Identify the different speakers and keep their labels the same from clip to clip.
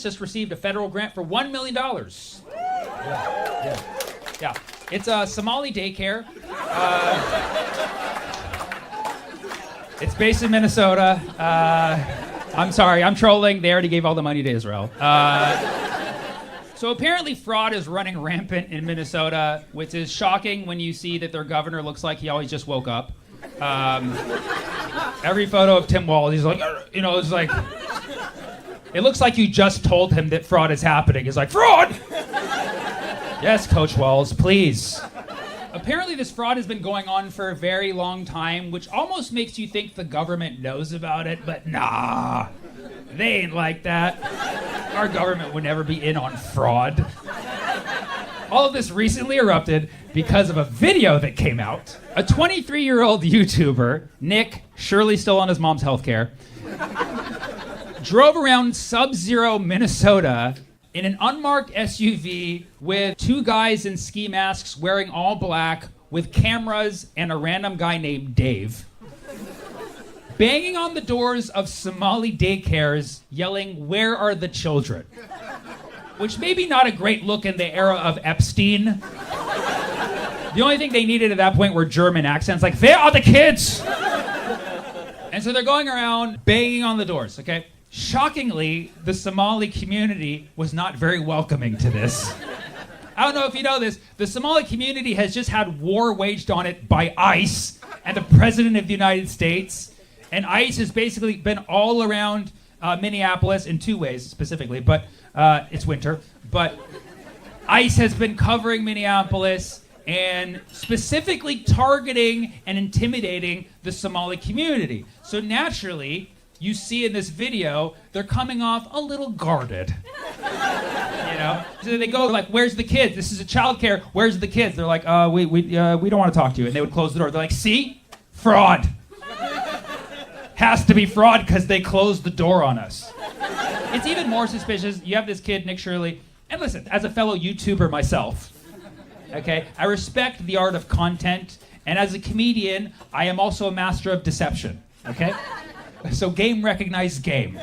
Speaker 1: Minneapolis just received a federal grant for $1 million. Yeah. It's a Somali daycare. It's based in Minnesota. I'm sorry, I'm trolling. They already gave all the money to Israel. So apparently fraud is running rampant in Minnesota, which is shocking when you see that their governor looks like he always just woke up. Every photo of Tim Walz, he's like, it's like, it looks like you just told him that fraud is happening. He's like, fraud! Yes, Coach Walz, please. Apparently this fraud has been going on for a very long time, which almost makes you think the government knows about it, but nah, they ain't like that. Our government would never be in on fraud. All of this recently erupted because of a video that came out. A 23-year-old YouTuber, Nick, surely still on his mom's healthcare, drove around Sub-Zero, Minnesota in an unmarked SUV with two guys in ski masks wearing all black with cameras and a random guy named Dave, banging on the doors of Somali daycares, yelling, "Where are the children?" Which may be not a great look in the era of Epstein. The only thing they needed at that point were German accents, like, "Where are the kids?" And so they're going around banging on the doors, okay? Shockingly, the Somali community was not very welcoming to this. I don't know if you know this, the Somali community has just had war waged on it by ICE and the President of the United States. And ICE has basically been all around Minneapolis in two ways specifically, but it's winter. But ICE has been covering Minneapolis and specifically targeting and intimidating the Somali community. So naturally, you see in this video, they're coming off a little guarded. So they go like, "Where's the kids? This is a childcare. Where's the kids?" They're like, we don't want to talk to you." And they would close the door. They're like, "See? Fraud. Has to be fraud because they closed the door on us." It's even more suspicious. You have this kid, Nick Shirley, and listen, as a fellow YouTuber myself, okay, I respect the art of content, and as a comedian, I am also a master of deception, okay? So game recognized game,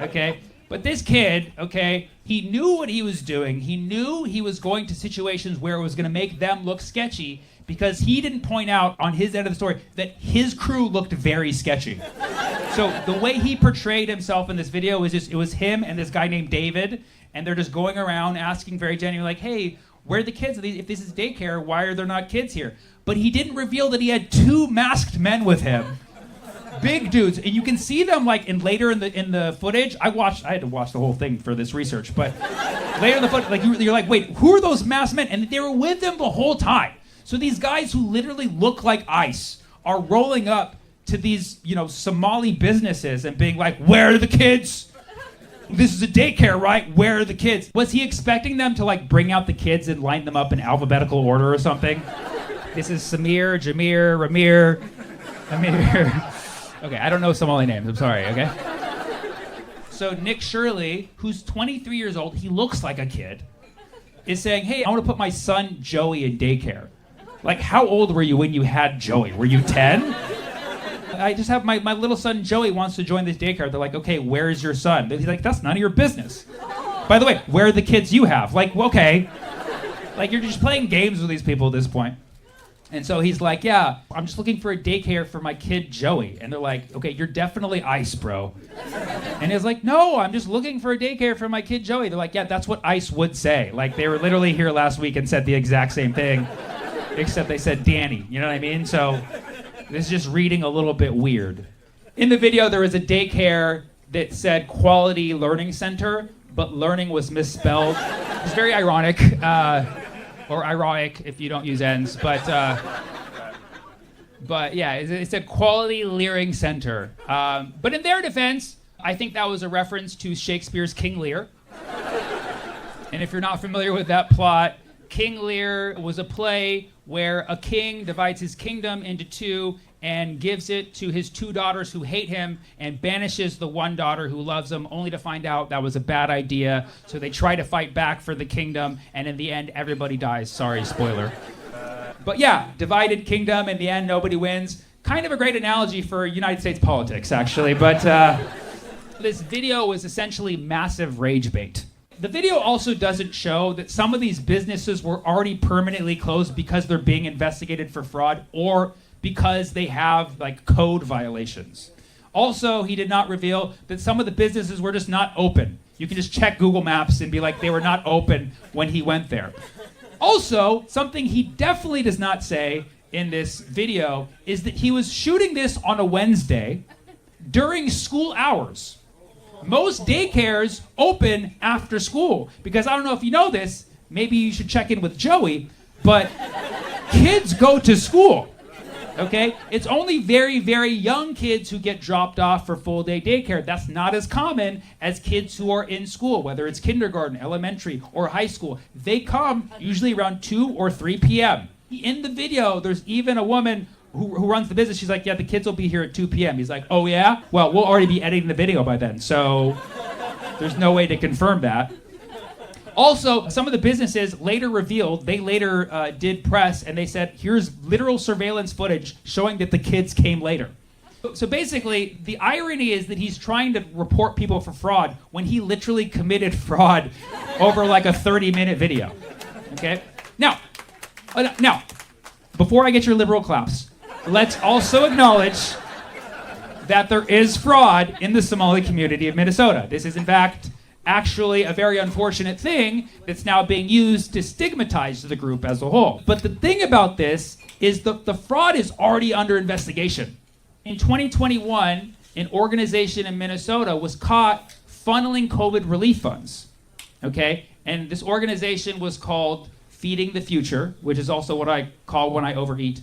Speaker 1: okay? But this kid, okay, he knew what he was doing. He knew he was going to situations where it was going to make them look sketchy because he didn't point out on his end of the story that his crew looked very sketchy. So the way he portrayed himself in this video was just, it was him and this guy named David, and they're just going around asking very genuinely, like, "Hey, where are the kids? If this is daycare, why are there not kids here?" But he didn't reveal that he had two masked men with him. Big dudes, and you can see them like later in the footage. I had to watch the whole thing for this research, but later in the footage, like you're like, wait, who are those masked men? And they were with them the whole time. So these guys who literally look like ICE are rolling up to these, Somali businesses and being like, "Where are the kids? This is a daycare, right? Where are the kids?" Was he expecting them to like bring out the kids and line them up in alphabetical order or something? This is Samir, Jameer, Ramir, Amir. Okay, I don't know Somali names, I'm sorry, okay? So Nick Shirley, who's 23 years old, he looks like a kid, is saying, "Hey, I want to put my son Joey in daycare." Like, how old were you when you had Joey? Were you 10? "I just have my little son Joey wants to join this daycare." They're like, "Okay, where is your son?" He's like, "That's none of your business. By the way, where are the kids you have?" Like, okay. Like, you're just playing games with these people at this point. And so he's like, "Yeah, I'm just looking for a daycare for my kid Joey." And they're like, "Okay, you're definitely ICE, bro." And he's like, "No, I'm just looking for a daycare for my kid Joey." They're like, "Yeah, that's what ICE would say." Like, they were literally here last week and said the exact same thing, except they said Danny, you know what I mean? So this is just reading a little bit weird. In the video, there was a daycare that said Quality Learning Center, but learning was misspelled. It's very ironic. Or ironic if you don't use N's, but yeah, it said Quality Learning Center. But in their defense, I think that was a reference to Shakespeare's King Lear. And if you're not familiar with that plot, King Lear was a play where a king divides his kingdom into two and gives it to his two daughters who hate him and banishes the one daughter who loves him, only to find out that was a bad idea. So they try to fight back for the kingdom, and in the end, everybody dies. Sorry, spoiler. But yeah, divided kingdom, in the end, nobody wins. Kind of a great analogy for United States politics, actually, but This video is essentially massive rage bait. The video also doesn't show that some of these businesses were already permanently closed because they're being investigated for fraud or because they have like code violations. Also, he did not reveal that some of the businesses were just not open. You can just check Google Maps and be like, they were not open when he went there. Also, something he definitely does not say in this video is that he was shooting this on a Wednesday during school hours. Most daycares open after school because I don't know if you know this, maybe you should check in with Joey, but kids go to school. Okay? It's only very, very young kids who get dropped off for full day daycare. That's not as common as kids who are in school, whether it's kindergarten, elementary, or high school. They come usually around 2 or 3 p.m. In the video, there's even a woman who runs the business. She's like, yeah, the kids will be here at 2 p.m. He's like, oh yeah? Well, we'll already be editing the video by then, so there's no way to confirm that. Also, some of the businesses later revealed, they later did press, and they said, here's literal surveillance footage showing that the kids came later. So basically, the irony is that he's trying to report people for fraud when he literally committed fraud over like a 30-minute video. Okay? Now, before I get your liberal claps, let's also acknowledge that there is fraud in the Somali community of Minnesota. This is, in fact, actually a very unfortunate thing that's now being used to stigmatize the group as a whole. But the thing about this is the fraud is already under investigation. In 2021, an organization in Minnesota was caught funneling COVID relief funds, okay? And this organization was called Feeding the Future, which is also what I call when I overeat.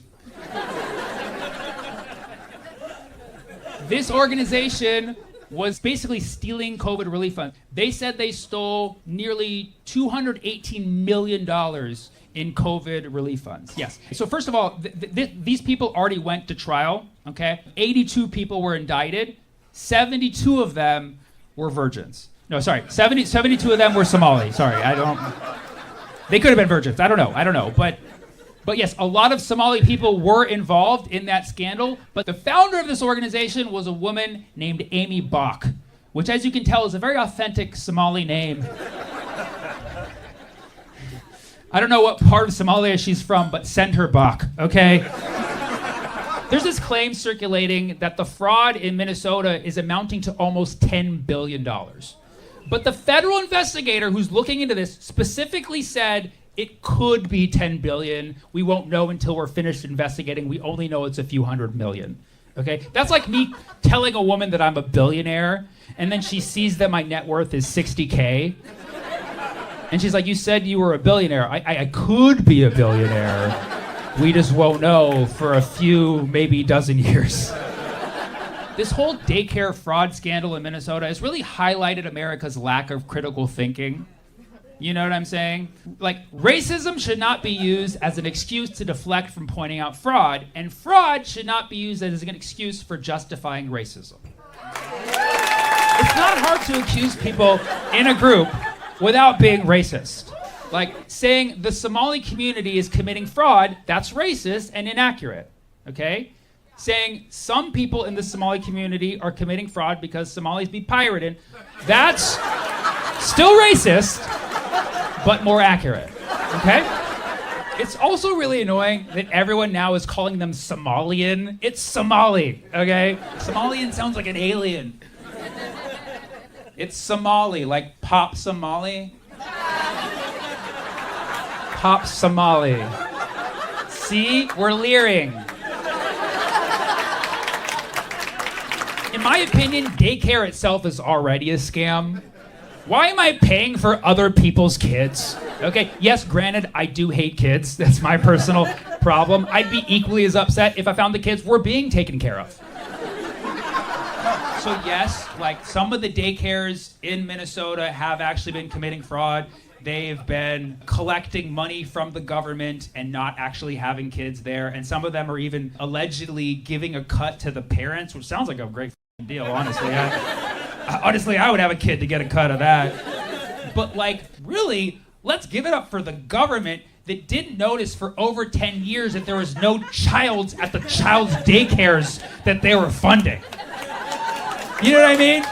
Speaker 1: This organization was basically stealing COVID relief funds. They said they stole nearly $218 million in COVID relief funds. Yes. So first of all, these people already went to trial, okay? 82 people were indicted. 72 of them were virgins. No, sorry, 72 of them were Somali. Sorry, they could have been virgins. I don't know. But yes, a lot of Somali people were involved in that scandal, but the founder of this organization was a woman named Amy Bach, which, as you can tell, is a very authentic Somali name. I don't know what part of Somalia she's from, but send her Bach, okay? There's this claim circulating that the fraud in Minnesota is amounting to almost $10 billion. But the federal investigator who's looking into this specifically said it could be 10 billion. We won't know until we're finished investigating. We only know it's a few hundred million. Okay? That's like me telling a woman that I'm a billionaire, and then she sees that my net worth is 60K. And she's like, you said you were a billionaire. I could be a billionaire. We just won't know for a few, maybe dozen years. This whole daycare fraud scandal in Minnesota has really highlighted America's lack of critical thinking. You know what I'm saying? Like, racism should not be used as an excuse to deflect from pointing out fraud, and fraud should not be used as an excuse for justifying racism. It's not hard to accuse people in a group without being racist. Like, saying the Somali community is committing fraud, that's racist and inaccurate, okay? Saying some people in the Somali community are committing fraud because Somalis be pirated, that's still racist, but more accurate, okay? It's also really annoying that everyone now is calling them Somalian. It's Somali, okay? Somalian sounds like an alien. It's Somali, like Pop Somali. Pop Somali. See, we're leering. In my opinion, daycare itself is already a scam. Why am I paying for other people's kids? Okay, yes, granted, I do hate kids. That's my personal problem. I'd be equally as upset if I found the kids were being taken care of. So yes, like some of the daycares in Minnesota have actually been committing fraud. They've been collecting money from the government and not actually having kids there. And some of them are even allegedly giving a cut to the parents, which sounds like a great deal, honestly. Honestly, I would have a kid to get a cut of that. But like, really, let's give it up for the government that didn't notice for over 10 years that there was no childs at the child's daycares that they were funding. You know what I mean?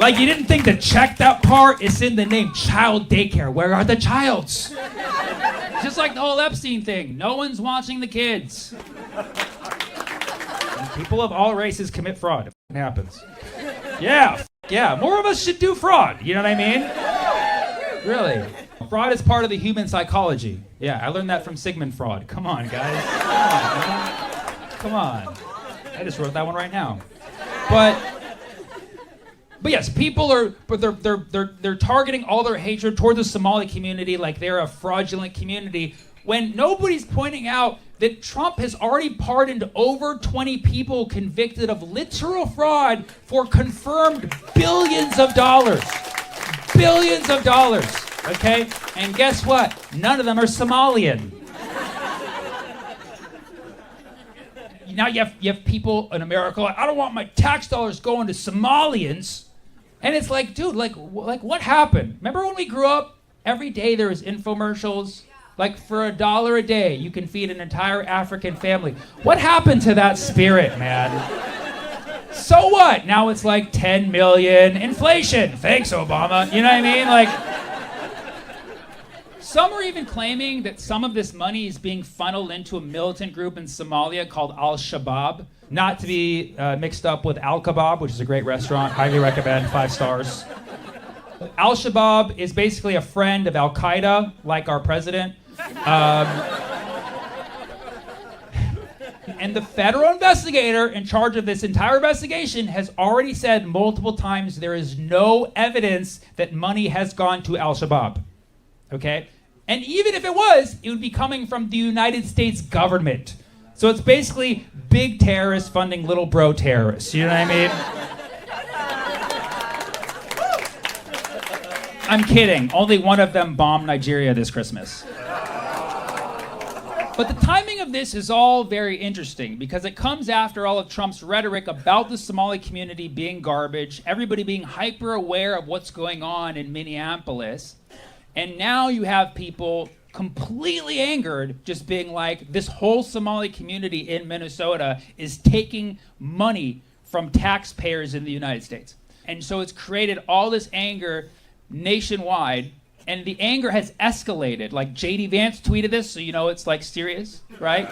Speaker 1: Like, you didn't think to check that part? It's in the name, child daycare. Where are the childs? Just like the whole Epstein thing. No one's watching the kids. And people of all races commit fraud. It happens. Yeah, yeah. More of us should do fraud. You know what I mean? Really. Fraud is part of the human psychology. Yeah, I learned that from Sigmund Freud. Come on, guys. Come on. I just wrote that one right now. But yes, people are, but they're targeting all their hatred toward the Somali community like they're a fraudulent community, when nobody's pointing out that Trump has already pardoned over 20 people convicted of literal fraud for confirmed billions of dollars. Billions of dollars, okay? And guess what? None of them are Somalian. Now you have people in America like, I don't want my tax dollars going to Somalians. And it's like, dude, like what happened? Remember when we grew up? Every day there was infomercials. Like, for $1 a day, you can feed an entire African family. What happened to that spirit, man? So what? Now it's like 10 million. Inflation. Thanks, Obama. You know what I mean? Like, some are even claiming that some of this money is being funneled into a militant group in Somalia called Al-Shabaab. Not to be mixed up with Al-Kebab, which is a great restaurant. Highly recommend, 5 stars. Al-Shabaab is basically a friend of Al-Qaeda, like our president. And the federal investigator in charge of this entire investigation has already said multiple times there is no evidence that money has gone to Al-Shabaab. Okay? And even if it was, it would be coming from the United States government. So it's basically big terrorists funding little bro terrorists. You know what I mean? I'm kidding. Only one of them bombed Nigeria this Christmas. But the timing of this is all very interesting because it comes after all of Trump's rhetoric about the Somali community being garbage, everybody being hyper aware of what's going on in Minneapolis. And now you have people completely angered, just being like, this whole Somali community in Minnesota is taking money from taxpayers in the United States. And so it's created all this anger nationwide, and the anger has escalated. Like, J.D. Vance tweeted this, so you know it's like serious, right?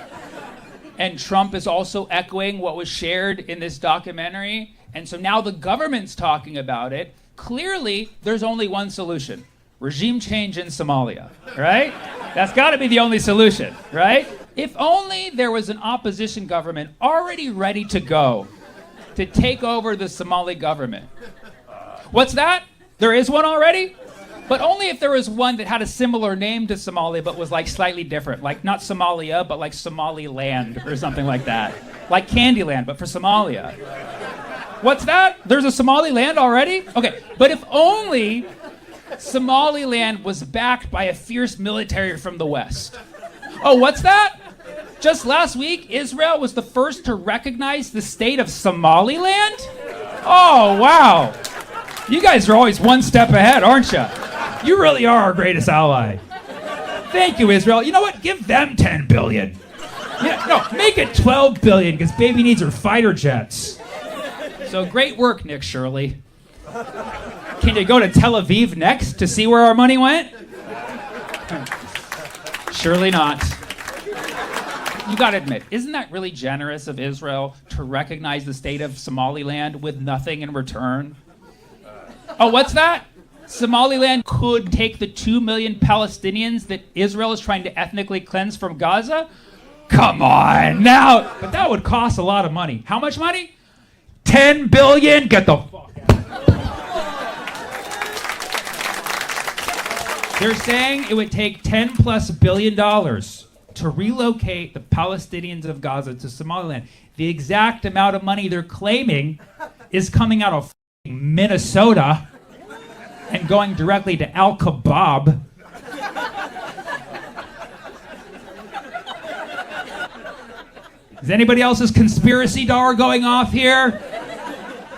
Speaker 1: And Trump is also echoing what was shared in this documentary. And so now the government's talking about it. Clearly, there's only one solution. Regime change in Somalia, right? That's got to be the only solution, right? If only there was an opposition government already ready to go to take over the Somali government. What's that? There is one already? But only if there was one that had a similar name to Somalia but was like slightly different. Like not Somalia, but like Somaliland or something like that. Like Candyland, but for Somalia. What's that? There's a Somaliland already? Okay, but if only Somaliland was backed by a fierce military from the West. Oh, what's that? Just last week, Israel was the first to recognize the state of Somaliland? Oh, wow. You guys are always one step ahead, aren't you? You really are our greatest ally. Thank you, Israel. You know what? Give them 10 billion. Yeah, no, make it 12 billion because baby needs her fighter jets. So great work, Nick Shirley. Can you go to Tel Aviv next to see where our money went? Surely not. You gotta admit, isn't that really generous of Israel to recognize the state of Somaliland with nothing in return? Oh, what's that? Somaliland could take the 2 million Palestinians that Israel is trying to ethnically cleanse from Gaza? Come on, now. But that would cost a lot of money. How much money? 10 billion? Get the fuck out. They're saying it would take $10+ billion to relocate the Palestinians of Gaza to Somaliland. The exact amount of money they're claiming is coming out of Minnesota and going directly to Al-Kebab. Is anybody else's conspiracy door going off here?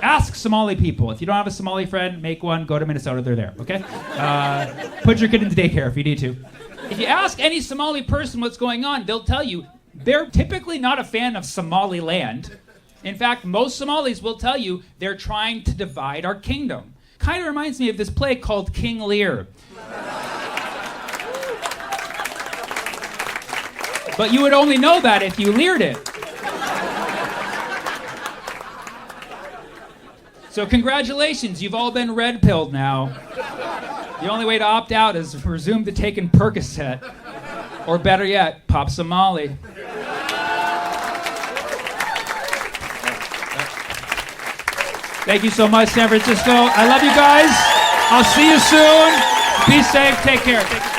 Speaker 1: Ask Somali people. If you don't have a Somali friend, make one. Go to Minnesota. They're there, okay? Put your kid into daycare if you need to. If you ask any Somali person what's going on, they'll tell you they're typically not a fan of Somaliland. In fact, most Somalis will tell you they're trying to divide our kingdom. Kind of reminds me of this play called King Lear. But you would only know that if you leered it. So congratulations, you've all been red-pilled now. The only way to opt out is to resume to taking Percocet. Or better yet, pop Somali. Thank you so much, San Francisco. I love you guys. I'll see you soon. Be safe. Take care.